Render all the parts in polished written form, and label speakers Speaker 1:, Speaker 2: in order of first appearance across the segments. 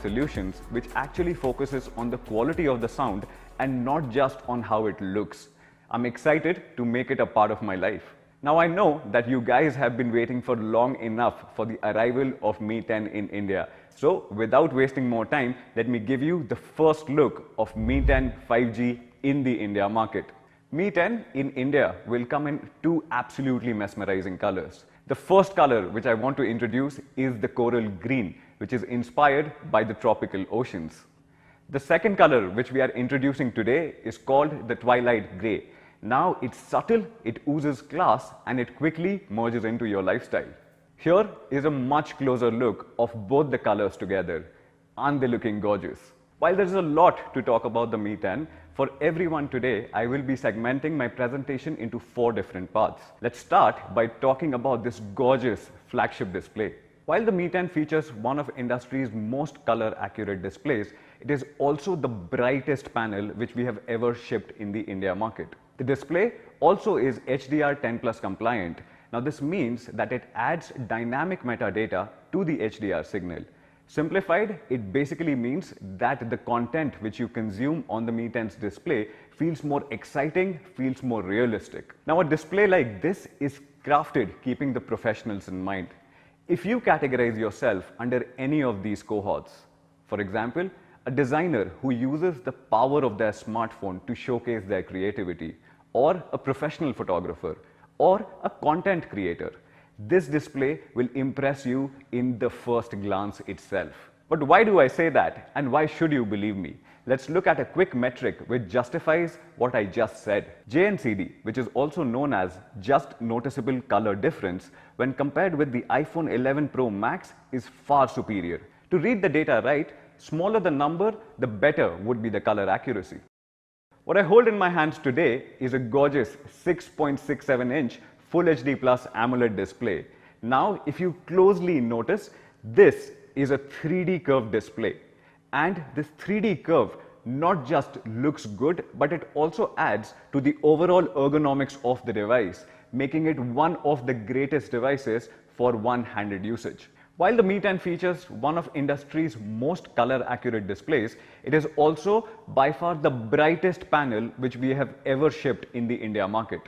Speaker 1: Solutions which actually focuses on the quality of the sound and not just on how it looks. I'm excited to make it a part of my life. Now I know that you guys have been waiting for long enough for the arrival of Mi 10 in India. So without wasting more time, let me give you the first look of Mi 10 5G in the India market. Mi 10 in India will come in two absolutely mesmerizing colors. The first color which I want to introduce is the coral green, which is inspired by the tropical oceans. The second color which we are introducing today is called the twilight grey. Now it's subtle, it oozes class, and it quickly merges into your lifestyle. Here is a much closer look of both the colors together. Aren't they looking gorgeous? While there is a lot to talk about the Mi 10, for everyone today, I will be segmenting my presentation into 4 different parts. Let's start by talking about this gorgeous flagship display. While the Mi 10 features one of industry's most color-accurate displays, it is also the brightest panel which we have ever shipped in the India market. The display also is HDR10 Plus compliant. Now this means that it adds dynamic metadata to the HDR signal. Simplified, it basically means that the content which you consume on the Mi 10's display feels more exciting, feels more realistic. Now a display like this is crafted keeping the professionals in mind. If you categorize yourself under any of these cohorts, for example, a designer who uses the power of their smartphone to showcase their creativity, or a professional photographer, or a content creator, this display will impress you in the first glance itself. But why do I say that, and why should you believe me? Let's look at a quick metric which justifies what I just said. JNCD, which is also known as just noticeable color difference, when compared with the iPhone 11 Pro Max, is far superior. To read the data right, smaller the number, the better would be the color accuracy. What I hold in my hands today is a gorgeous 6.67-inch Full HD Plus AMOLED display. Now, if you closely notice, this is a 3D curved display. And this 3D curve not just looks good, but it also adds to the overall ergonomics of the device, making it one of the greatest devices for one-handed usage. While the Mi 10 features one of industry's most color-accurate displays, it is also by far the brightest panel which we have ever shipped in the India market.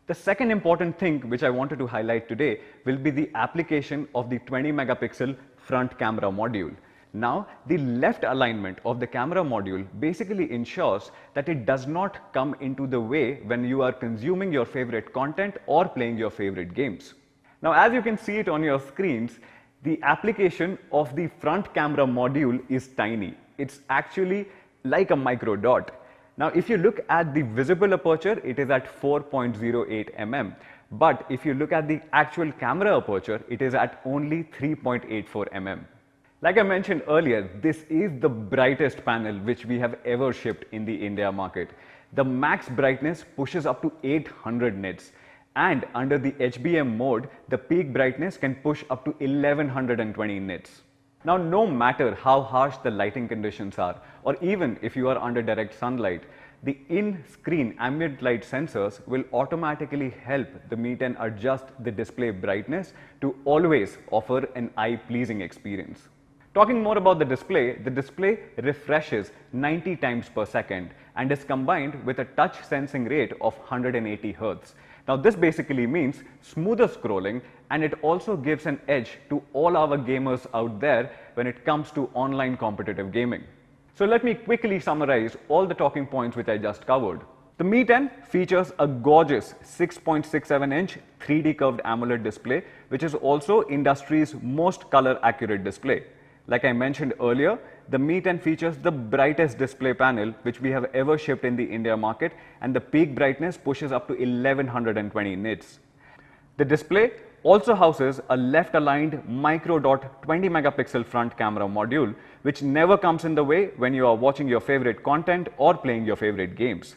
Speaker 1: The second important thing which I wanted to highlight today will be the application of the 20 megapixel front camera module. Now, the left alignment of the camera module basically ensures that it does not come into the way when you are consuming your favorite content or playing your favorite games. Now, as you can see it on your screens, the application of the front camera module is tiny. It's actually like a micro dot. Now, if you look at the visible aperture, it is at 4.08 mm. But if you look at the actual camera aperture, it is at only 3.84 mm. Like I mentioned earlier, this is the brightest panel which we have ever shipped in the India market. The max brightness pushes up to 800 nits. And under the HBM mode, the peak brightness can push up to 1120 nits. Now, no matter how harsh the lighting conditions are, or even if you are under direct sunlight, the in-screen ambient light sensors will automatically help the Mi 10 adjust the display brightness to always offer an eye-pleasing experience. Talking more about the display refreshes 90 times per second and is combined with a touch sensing rate of 180 Hz. Now this basically means smoother scrolling, and it also gives an edge to all our gamers out there when it comes to online competitive gaming. So let me quickly summarize all the talking points which I just covered. The Mi 10 features a gorgeous 6.67-inch 3D curved AMOLED display, which is also industry's most color accurate display. Like I mentioned earlier, the Mi 10 features the brightest display panel which we have ever shipped in the India market, and the peak brightness pushes up to 1120 nits. The display also houses a left-aligned micro dot 20 megapixel front camera module, which never comes in the way when you are watching your favorite content or playing your favorite games.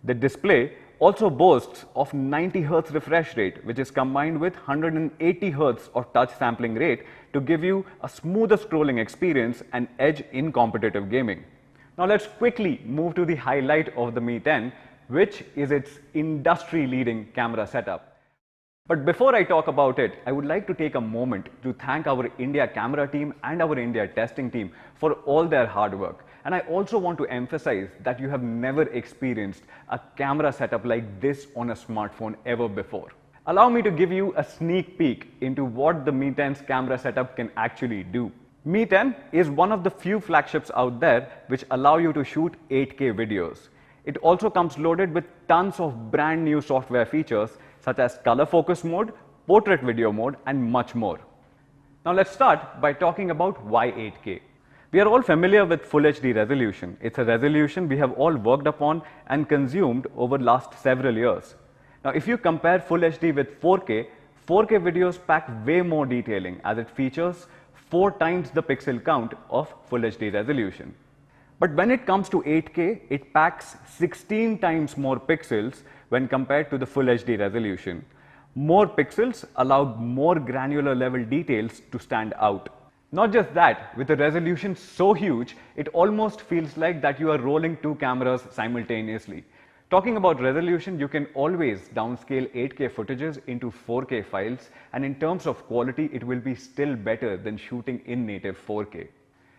Speaker 1: The display also boasts of 90 Hz refresh rate, which is combined with 180 Hz of touch sampling rate to give you a smoother scrolling experience and edge in competitive gaming. Now let's quickly move to the highlight of the Mi 10, which is its industry-leading camera setup. But before I talk about it, I would like to take a moment to thank our India camera team and our India testing team for all their hard work. And I also want to emphasize that you have never experienced a camera setup like this on a smartphone ever before. Allow me to give you a sneak peek into what the Mi 10's camera setup can actually do. Mi 10 is one of the few flagships out there which allow you to shoot 8K videos. It also comes loaded with tons of brand new software features such as color focus mode, portrait video mode, and much more. Now let's start by talking about why 8K. We are all familiar with Full HD resolution. It's a resolution we have all worked upon and consumed over the last several years. Now if you compare Full HD with 4K, 4K videos pack way more detailing as it features 4 times the pixel count of Full HD resolution. But when it comes to 8K, it packs 16 times more pixels when compared to the Full HD resolution. More pixels allow more granular level details to stand out. Not just that, with a resolution so huge, it almost feels like that you are rolling 2 cameras simultaneously. Talking about resolution, you can always downscale 8K footages into 4K files, and in terms of quality, it will be still better than shooting in native 4K.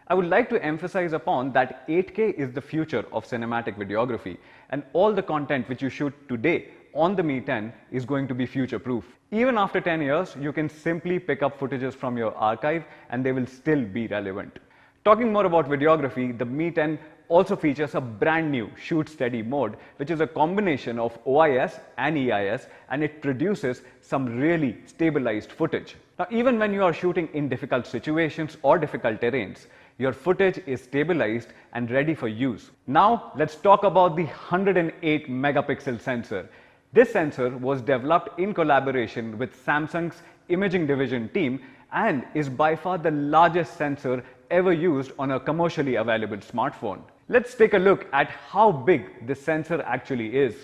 Speaker 1: I would like to emphasize upon that 8K is the future of cinematic videography, and all the content which you shoot today on the Mi 10 is going to be future proof. Even after 10 years, you can simply pick up footages from your archive and they will still be relevant. Talking more about videography, the Mi 10 also features a brand new shoot steady mode, which is a combination of OIS and EIS, and it produces some really stabilized footage. Now, even when you are shooting in difficult situations or difficult terrains, your footage is stabilized and ready for use. Now, let's talk about the 108 megapixel sensor. This sensor was developed in collaboration with Samsung's imaging division team and is by far the largest sensor ever used on a commercially available smartphone. Let's take a look at how big this sensor actually is.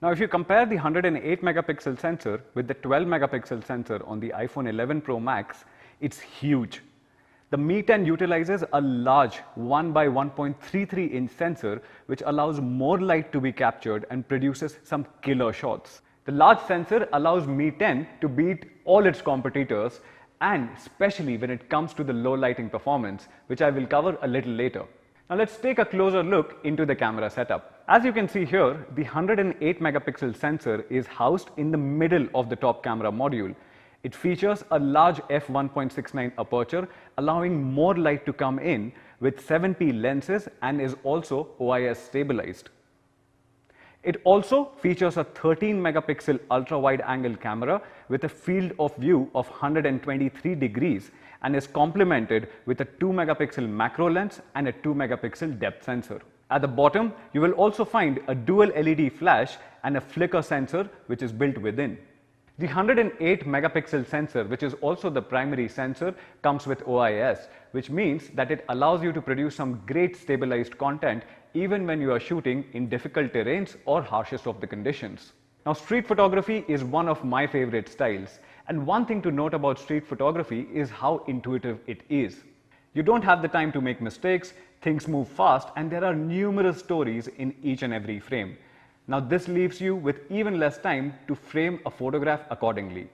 Speaker 1: Now, if you compare the 108 megapixel sensor with the 12 megapixel sensor on the iPhone 11 Pro Max, it's huge. The Mi 10 utilizes a large 1 by 1.33 inch sensor which allows more light to be captured and produces some killer shots. The large sensor allows Mi 10 to beat all its competitors, and especially when it comes to the low lighting performance, which I will cover a little later. Now let's take a closer look into the camera setup. As you can see here, the 108 megapixel sensor is housed in the middle of the top camera module. It features a large f1.69 aperture, allowing more light to come in with 7p lenses and is also OIS stabilized. It also features a 13 megapixel ultra wide angle camera with a field of view of 123 degrees and is complemented with a 2 megapixel macro lens and a 2 megapixel depth sensor. At the bottom, you will also find a dual LED flash and a flicker sensor which is built within. The 108 megapixel sensor, which is also the primary sensor, comes with OIS, which means that it allows you to produce some great stabilized content even when you are shooting in difficult terrains or harshest of the conditions. Now, street photography is one of my favorite styles, and one thing to note about street photography is how intuitive it is. You don't have the time to make mistakes, things move fast, and there are numerous stories in each and every frame. Now this leaves you with even less time to frame a photograph accordingly.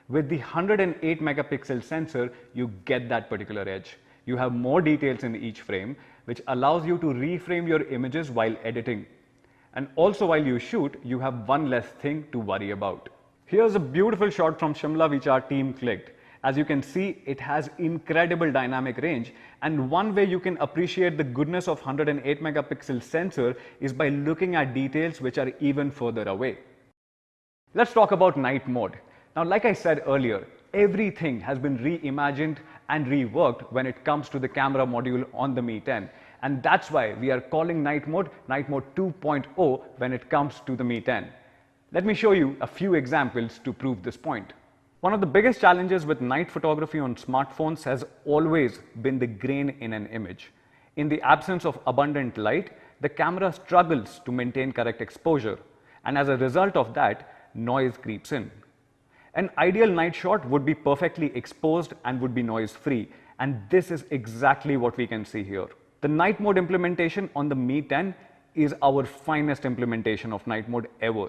Speaker 1: With the 108 megapixel sensor, you get that particular edge. You have more details in each frame, which allows you to reframe your images while editing. And also while you shoot, you have one less thing to worry about. Here's a beautiful shot from Shimla which our team clicked. As you can see, it has incredible dynamic range, and one way you can appreciate the goodness of 108 megapixel sensor is by looking at details which are even further away. Let's talk about night mode. Now, like I said earlier, everything has been reimagined and reworked when it comes to the camera module on the Mi 10, and that's why we are calling night mode 2.0 when it comes to the Mi 10. Let me show you a few examples to prove this point. One of the biggest challenges with night photography on smartphones has always been the grain in an image. In the absence of abundant light, the camera struggles to maintain correct exposure, and as a result of that, noise creeps in. An ideal night shot would be perfectly exposed and would be noise free, and this is exactly what we can see here. The night mode implementation on the Mi 10 is our finest implementation of night mode ever.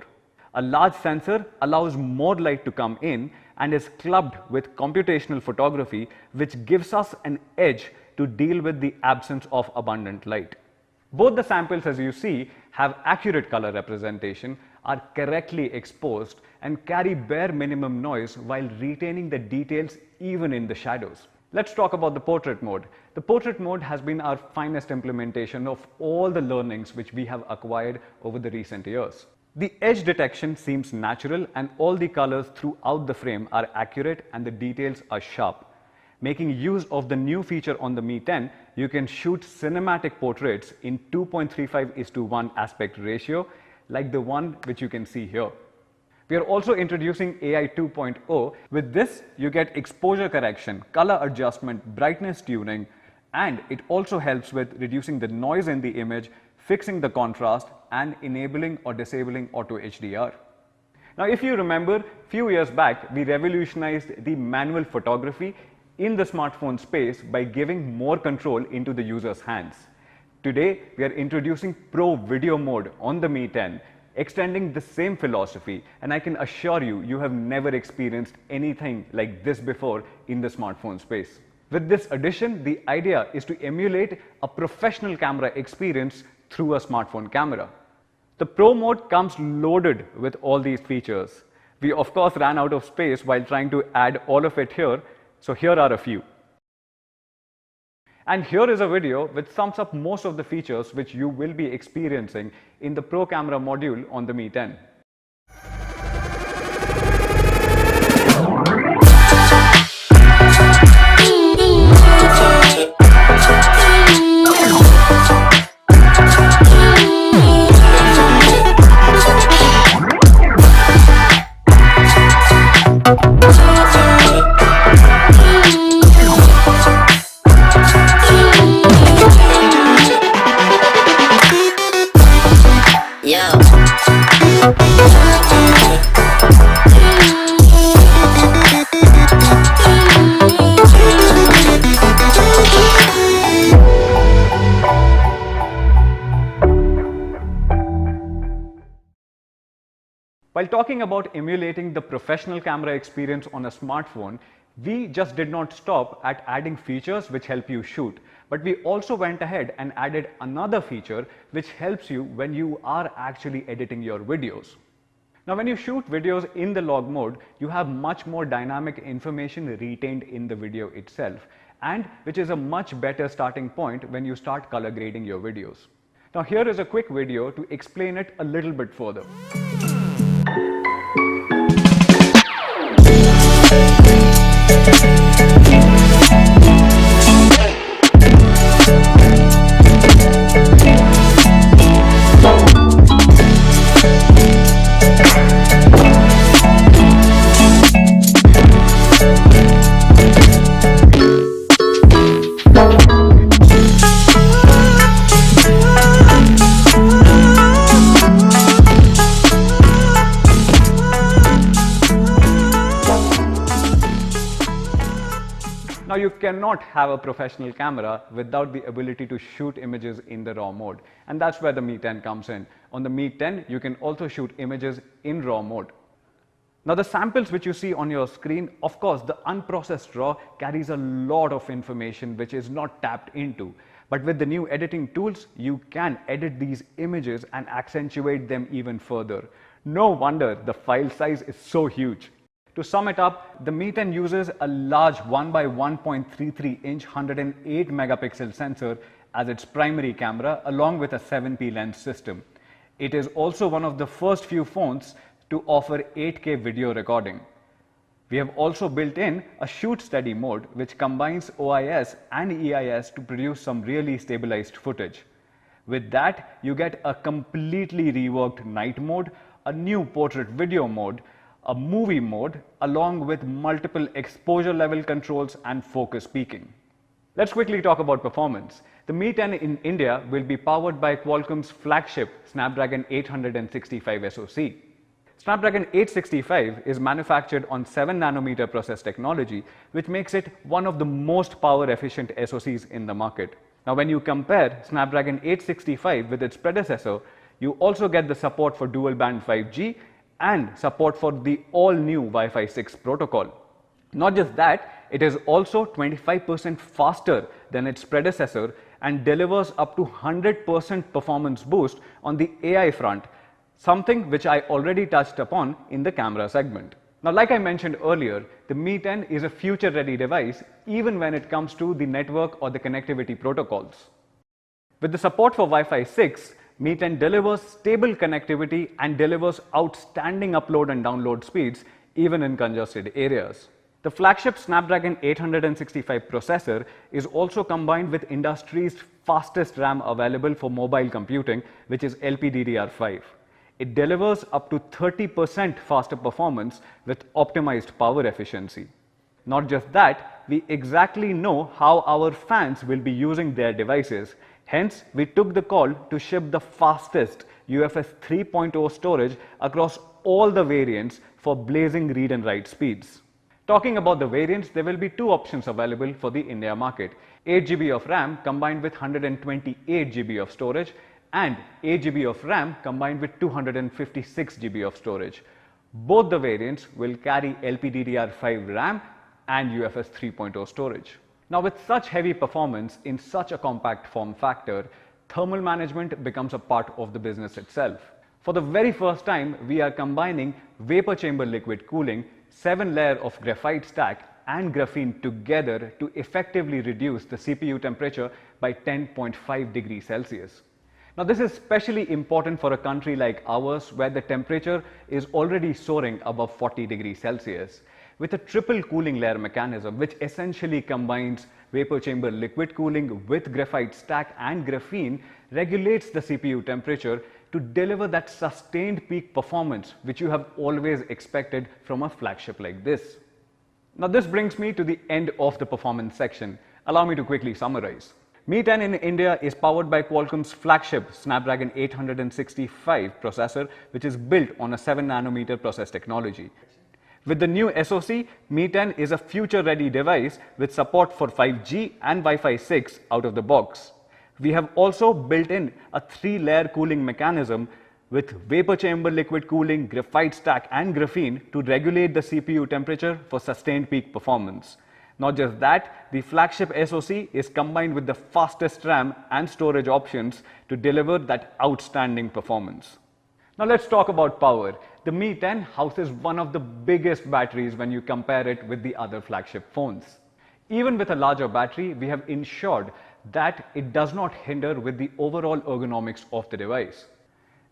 Speaker 1: A large sensor allows more light to come in and is clubbed with computational photography, which gives us an edge to deal with the absence of abundant light. Both the samples, as you see, have accurate color representation, are correctly exposed, and carry bare minimum noise while retaining the details even in the shadows. Let's talk about the portrait mode. The portrait mode has been our finest implementation of all the learnings which we have acquired over the recent years. The edge detection seems natural and all the colors throughout the frame are accurate and the details are sharp. Making use of the new feature on the Mi 10, you can shoot cinematic portraits in 2.35:1 aspect ratio, like the one which you can see here. We are also introducing AI 2.0. With this, you get exposure correction, color adjustment, brightness tuning, and it also helps with reducing the noise in the image, fixing the contrast, and enabling or disabling auto HDR. Now, if you remember, few years back, we revolutionized the manual photography in the smartphone space by giving more control into the user's hands. Today, we are introducing Pro Video Mode on the Mi 10, extending the same philosophy, and I can assure you, you have never experienced anything like this before in the smartphone space. With this addition, the idea is to emulate a professional camera experience through a smartphone camera. The Pro Mode comes loaded with all these features. We of course ran out of space while trying to add all of it here, so here are a few. And here is a video which sums up most of the features which you will be experiencing in the Pro Camera module on the Mi 10. While talking about emulating the professional camera experience on a smartphone, we just did not stop at adding features which help you shoot, but we also went ahead and added another feature which helps you when you are actually editing your videos. Now, when you shoot videos in the log mode, you have much more dynamic information retained in the video itself, and which is a much better starting point when you start color grading your videos. Now, here is a quick video to explain it a little bit further. Now, you cannot have a professional camera without the ability to shoot images in the RAW mode, and that's where the Mi 10 comes in. On the Mi 10, you can also shoot images in RAW mode. Now, the samples which you see on your screen, of course, the unprocessed RAW carries a lot of information which is not tapped into. But with the new editing tools, you can edit these images and accentuate them even further. No wonder the file size is so huge. To sum it up, the Mi 10 uses a large 1x1.33-inch 108 megapixel sensor as its primary camera, along with a 7P lens system. It is also one of the first few phones to offer 8K video recording. We have also built in a shoot steady mode which combines OIS and EIS to produce some really stabilized footage. With that, you get a completely reworked night mode, a new portrait video mode, a movie mode, along with multiple exposure level controls and focus peaking. Let's quickly talk about performance. The Mi 10 in India will be powered by Qualcomm's flagship Snapdragon 865 SoC. Snapdragon 865 is manufactured on 7nm process technology, which makes it one of the most power efficient SoCs in the market. Now, when you compare Snapdragon 865 with its predecessor, you also get the support for dual band 5G and support for the all-new Wi-Fi 6 protocol. Not just that, it is also 25% faster than its predecessor and delivers up to 100% performance boost on the AI front, something which I already touched upon in the camera segment. Now, like I mentioned earlier, the Mi 10 is a future-ready device even when it comes to the network or the connectivity protocols. With the support for Wi-Fi 6, Mi 10 delivers stable connectivity and delivers outstanding upload and download speeds even in congested areas. The flagship Snapdragon 865 processor is also combined with industry's fastest RAM available for mobile computing, which is LPDDR5. It delivers up to 30% faster performance with optimized power efficiency. Not just that, we exactly know how our fans will be using their devices. Hence, we took the call to ship the fastest UFS 3.0 storage across all the variants for blazing read and write speeds. Talking about the variants, there will be two options available for the India market: 8 GB of RAM combined with 128 GB of storage, and 8 GB of RAM combined with 256 GB of storage. Both the variants will carry LPDDR5 RAM and UFS 3.0 storage. Now, with such heavy performance in such a compact form factor, thermal management becomes a part of the business itself. For the very first time, we are combining vapor chamber liquid cooling, 7-layer of graphite stack and graphene together to effectively reduce the CPU temperature by 10.5 degrees Celsius. Now, this is especially important for a country like ours where the temperature is already soaring above 40 degrees Celsius. With a triple cooling layer mechanism, which essentially combines vapor chamber liquid cooling with graphite stack and graphene, regulates the CPU temperature to deliver that sustained peak performance which you have always expected from a flagship like this. Now, this brings me to the end of the performance section. Allow me to quickly summarize. Mi 10 in India is powered by Qualcomm's flagship Snapdragon 865 processor, which is built on a 7nm process technology. With the new SoC, Mi 10 is a future-ready device with support for 5G and Wi-Fi 6 out of the box. We have also built in a 3-layer cooling mechanism with vapor chamber liquid cooling, graphite stack and graphene to regulate the CPU temperature for sustained peak performance. Not just that, the flagship SoC is combined with the fastest RAM and storage options to deliver that outstanding performance. Now, let's talk about power. The Mi 10 houses one of the biggest batteries when you compare it with the other flagship phones. Even with a larger battery, we have ensured that it does not hinder with the overall ergonomics of the device.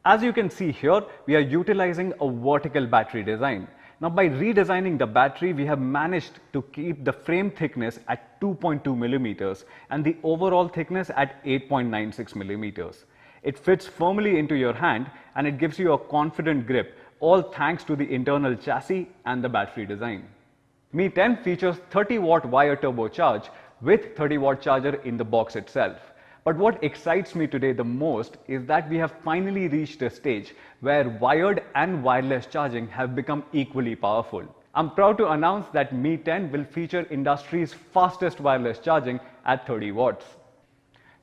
Speaker 1: As you can see here, we are utilizing a vertical battery design. Now, by redesigning the battery, we have managed to keep the frame thickness at 2.2 millimeters and the overall thickness at 8.96 millimeters. It fits firmly into your hand and it gives you a confident grip, all thanks to the internal chassis and the battery design. Mi 10 features 30-watt wire turbocharge with 30-watt charger in the box itself. But what excites me today the most is that we have finally reached a stage where wired and wireless charging have become equally powerful. I'm proud to announce that Mi 10 will feature industry's fastest wireless charging at 30 watts.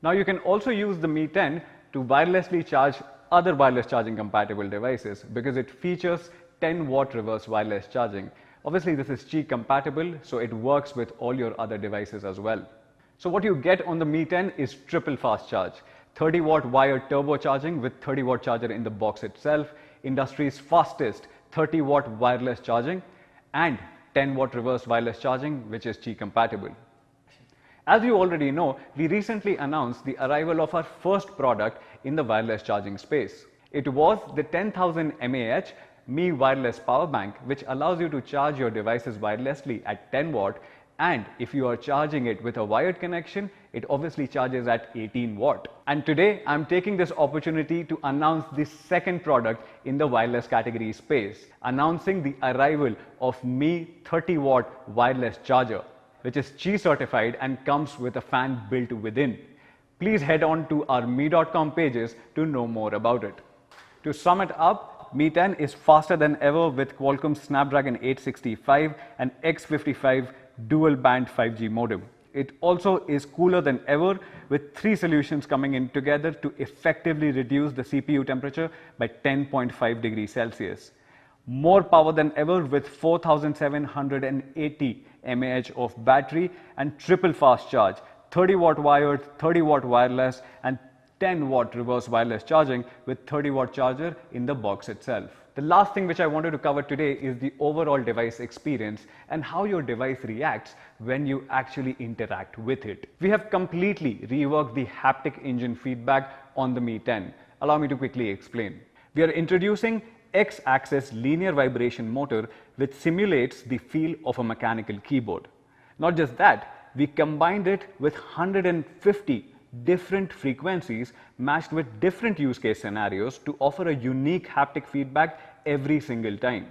Speaker 1: Now, you can also use the Mi 10 to wirelessly charge other wireless charging compatible devices because it features 10-watt reverse wireless charging. Obviously, this is Qi compatible, so it works with all your other devices as well. So what you get on the Mi 10 is triple fast charge, 30-watt wired turbocharging with 30-watt charger in the box itself, industry's fastest 30-watt wireless charging, and 10-watt reverse wireless charging, which is Qi compatible. As you already know, we recently announced the arrival of our first product in the wireless charging space. It was the 10,000 mAh Mi Wireless Power Bank, which allows you to charge your devices wirelessly at 10 watt, and if you are charging it with a wired connection, it obviously charges at 18 watt. And today I'm taking this opportunity to announce the second product in the wireless category space, announcing the arrival of Mi 30-watt wireless charger, which is Qi certified and comes with a fan built within. Please head on to our Mi.com pages to know more about it. To sum it up, Mi 10 is faster than ever with Qualcomm's Snapdragon 865 and X55 dual band 5G modem. It also is cooler than ever with 3 solutions coming in together to effectively reduce the CPU temperature by 10.5 degrees Celsius. More power than ever with 4780 mAh of battery and triple fast charge, 30 watt wired, 30 watt wireless and 10 watt reverse wireless charging with 30 watt charger in the box itself. The last thing which I wanted to cover today is the overall device experience and how your device reacts when you actually interact with it. We have completely reworked the haptic engine feedback on the Mi 10. Allow me to quickly explain. We are introducing X-axis linear vibration motor which simulates the feel of a mechanical keyboard. Not just that, we combined it with 150 different frequencies matched with different use case scenarios to offer a unique haptic feedback every single time.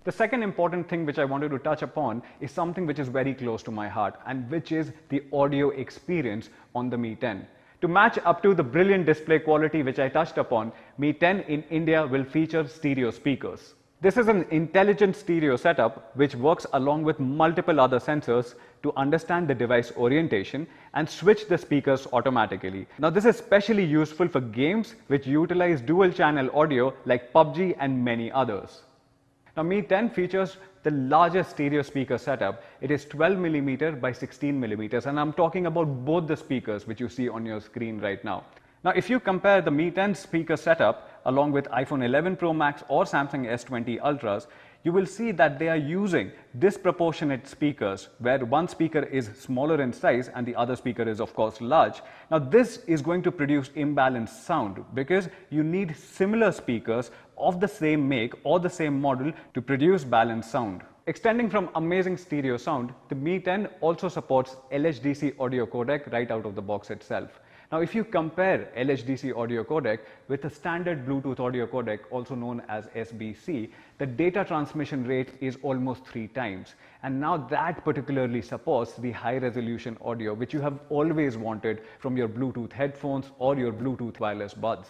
Speaker 1: The second important thing which I wanted to touch upon is something which is very close to my heart, and which is the audio experience on the Mi 10. To match up to the brilliant display quality which I touched upon, Mi 10 in India will feature stereo speakers. This is an intelligent stereo setup which works along with multiple other sensors to understand the device orientation and switch the speakers automatically. Now this is especially useful for games which utilize dual channel audio like PUBG and many others. Now Mi 10 features the largest stereo speaker setup. It is 12mm by 16mm, and I'm talking about both the speakers which you see on your screen right now. Now if you compare the Mi 10 speaker setup along with iPhone 11 Pro Max or Samsung S20 Ultras, you will see that they are using disproportionate speakers where one speaker is smaller in size and the other speaker is of course large. Now this is going to produce imbalanced sound because you need similar speakers of the same make or the same model to produce balanced sound. Extending from amazing stereo sound, the Mi 10 also supports LHDC audio codec right out of the box itself. Now if you compare LHDC audio codec with a standard Bluetooth audio codec, also known as SBC, the data transmission rate is almost 3 times. And now that particularly supports the high resolution audio which you have always wanted from your Bluetooth headphones or your Bluetooth wireless buds.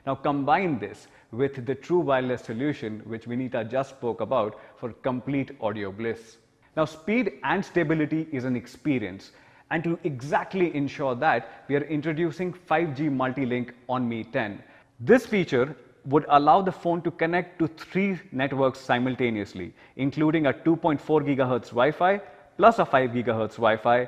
Speaker 1: Now combine this with the true wireless solution which Vinita just spoke about for complete audio bliss. Now speed and stability is an experience. And to exactly ensure that, we are introducing 5G multi-link on Mi 10. This feature would allow the phone to connect to 3 networks simultaneously, including a 2.4 GHz Wi-Fi, plus a 5 GHz Wi-Fi,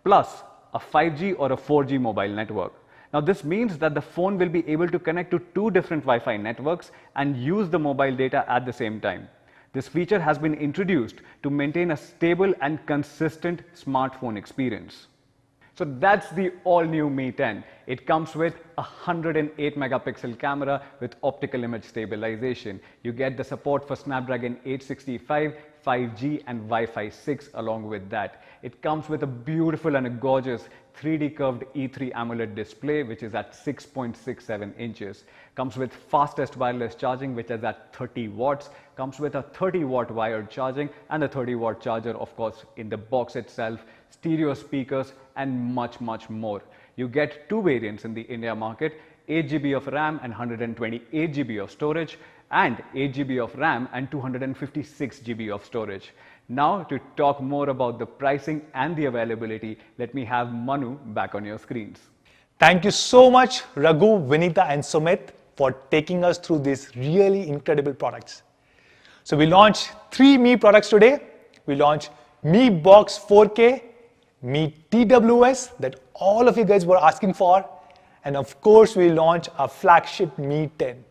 Speaker 1: plus a 5G or a 4G mobile network. Now this means that the phone will be able to connect to 2 different Wi-Fi networks and use the mobile data at the same time. This feature has been introduced to maintain a stable and consistent smartphone experience. So that's the all-new Mi 10. It comes with a 108 megapixel camera with optical image stabilization. You get the support for Snapdragon 865, 5G and Wi-Fi 6 along with that. It comes with a beautiful and a gorgeous 3D curved E3 AMOLED display which is at 6.67 inches. Comes with fastest wireless charging which is at 30 watts. Comes with a 30 watt wired charging and a 30 watt charger of course in the box itself. Stereo speakers and much more. You get 2 variants in the India market, 8GB of RAM and 128GB of storage, and 8GB of RAM and 256GB of storage. Now to talk more about the pricing and the availability, let me have Manu back on your screens.
Speaker 2: Thank you so much Raghu, Vinita and Sumit for taking us through these really incredible products. So we launched 3 Mi products today. We launched Mi Box 4K, Mi TWS that all of you guys were asking for, and of course we launched our flagship Mi 10.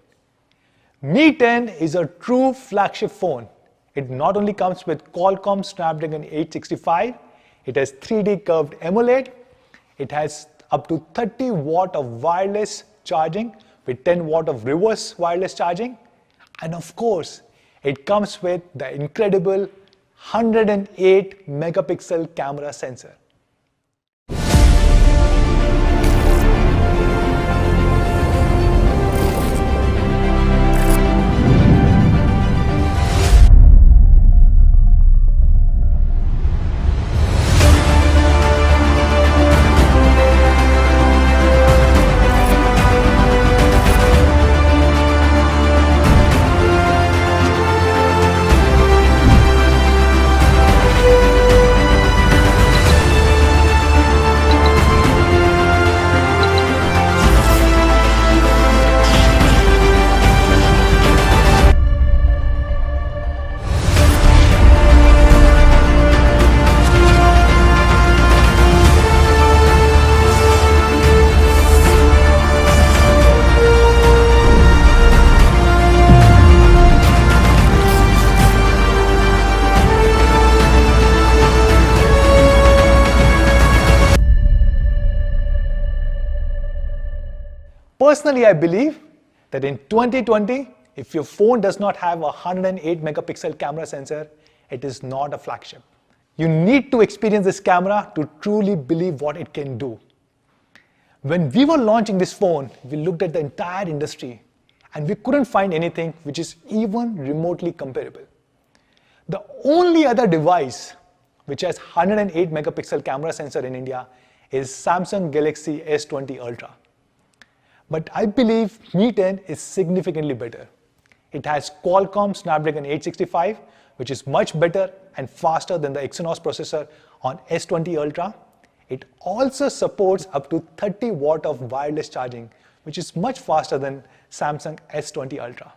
Speaker 2: Mi 10 is a true flagship phone. It not only comes with Qualcomm Snapdragon 865, it has 3D curved AMOLED, it has up to 30 watt of wireless charging with 10 watt of reverse wireless charging, and of course it comes with the incredible 108 megapixel camera sensor. Personally, I believe that in 2020, if your phone does not have a 108 megapixel camera sensor, it is not a flagship. You need to experience this camera to truly believe what it can do. When we were launching this phone, we looked at the entire industry and we couldn't find anything which is even remotely comparable. The only other device which has 108 megapixel camera sensor in India is Samsung Galaxy S20 Ultra. But I believe Mi 10 is significantly better. It has Qualcomm Snapdragon 865, which is much better and faster than the Exynos processor on S20 Ultra. It also supports up to 30 watt of wireless charging, which is much faster than Samsung S20 Ultra.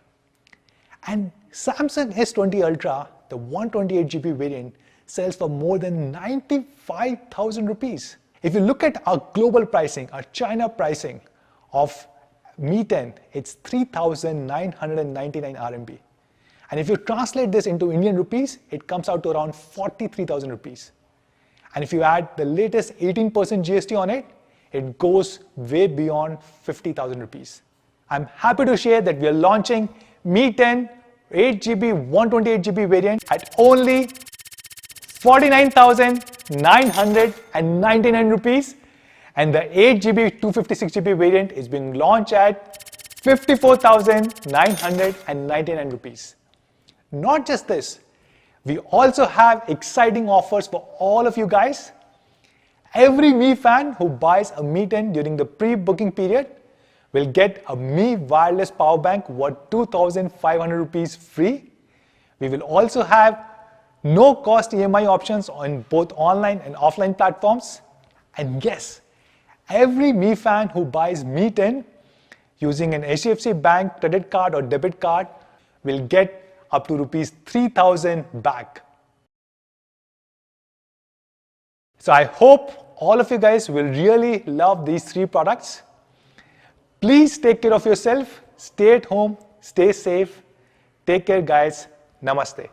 Speaker 2: And Samsung S20 Ultra, the 128GB variant, sells for more than 95,000 rupees. If you look at our global pricing, our China pricing of Mi 10, it's 3,999 RMB. And if you translate this into Indian rupees, it comes out to around 43,000 rupees. And if you add the latest 18% GST on it, it goes way beyond 50,000 rupees. I'm happy to share that we are launching Mi 10 8GB 128GB variant at only 49,999 rupees, and the 8GB 256GB variant is being launched at 54,999 rupees. Not just this, we also have exciting offers for all of you guys. Every Mi fan who buys a Mi 10 during the pre-booking period will get a Mi wireless power bank worth 2,500 rupees free. We will also have no cost EMI options on both online and offline platforms. And yes, every Mi fan who buys Mi 10 using an HDFC Bank credit card or debit card will get up to rupees 3,000 back. So I hope all of you guys will really love these three products. Please take care of yourself, stay at home, stay safe. Take care guys. Namaste.